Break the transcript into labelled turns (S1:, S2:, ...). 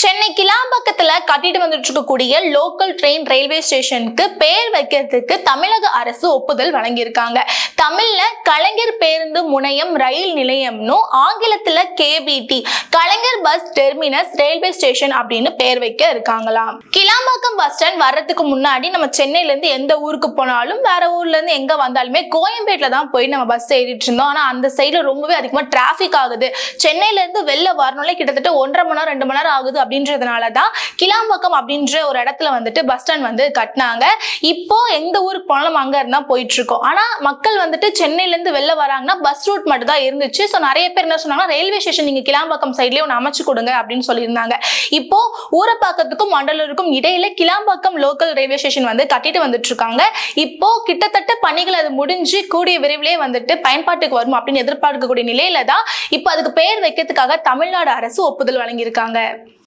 S1: சென்னை கிளாம்பாக்கத்துல கட்டிட்டு வந்துட்டு இருக்கக்கூடிய லோக்கல் ட்ரெயின் ரயில்வே ஸ்டேஷனுக்கு பேர் வைக்கிறதுக்கு தமிழக அரசு ஒப்புதல் வழங்கியிருக்காங்க. தமிழ்ல கலைஞர் பேருந்து முனையம் ரயில் நிலையம்னு, ஆங்கிலத்துல கேபிடி கலைஞர் பஸ் டெர்மினஸ் ரயில்வே ஸ்டேஷன் அப்படின்னு பேர் வைக்க இருக்காங்களாம். கிளாம்பாக்கம் பஸ் ஸ்டாண்ட் வர்றதுக்கு முன்னாடி நம்ம சென்னையில இருந்து எந்த ஊருக்கு போனாலும், வேற ஊர்ல இருந்து எங்க வந்தாலுமே கோயம்பேட்ல தான் போய் நம்ம பஸ் ஏறிட்டு இருந்தோம். ஆனா அந்த சைடுல ரொம்பவே அதிகமா டிராபிக் ஆகுது. சென்னையில இருந்து வெளில வரணும்ல கிட்டத்தட்ட 1.5 மணி நேரம் 2 மணி நேரம் ஆகுது. அப்படின்றதுனாலதான் கிளாம்பாக்கம் அப்படின்ற ஒரு இடத்துல வந்துட்டு பஸ் ஸ்டாண்ட் வந்து கட்டினாங்க. இப்போ எந்த ஊருக்கு போனாலும் அங்க இருந்தா போயிட்டு இருக்கோம். ஆனா மக்கள் வந்துட்டு சென்னையில இருந்து வெளில வராங்கன்னா பஸ் ரூட் மட்டும் தான் இருந்துச்சு. சோ நிறைய பேர் என்ன சொன்னாங்க, ரயில்வே ஸ்டேஷன் நீங்க கிளாம்பாக்கம் சைட்லயே ஒன்று அமைச்சு கொடுங்க அப்படின்னு சொல்லியிருந்தாங்க. இப்போ ஊரப்பாக்கத்துக்கும் மண்டலூருக்கும் இடையில கிளாம்பாக்கம் லோக்கல் ரயில்வே ஸ்டேஷன் வந்து கட்டிட்டு வந்துட்டு இருக்காங்க. இப்போ கிட்டத்தட்ட பணிகள் அது முடிஞ்சு கூடிய விரைவிலே வந்துட்டு பயன்பாட்டுக்கு வரும் அப்படின்னு எதிர்பார்க்கக்கூடிய நிலையில தான் இப்போ அதுக்கு பெயர் வைக்கிறதுக்காக தமிழ்நாடு அரசு ஒப்புதல் வழங்கியிருக்காங்க.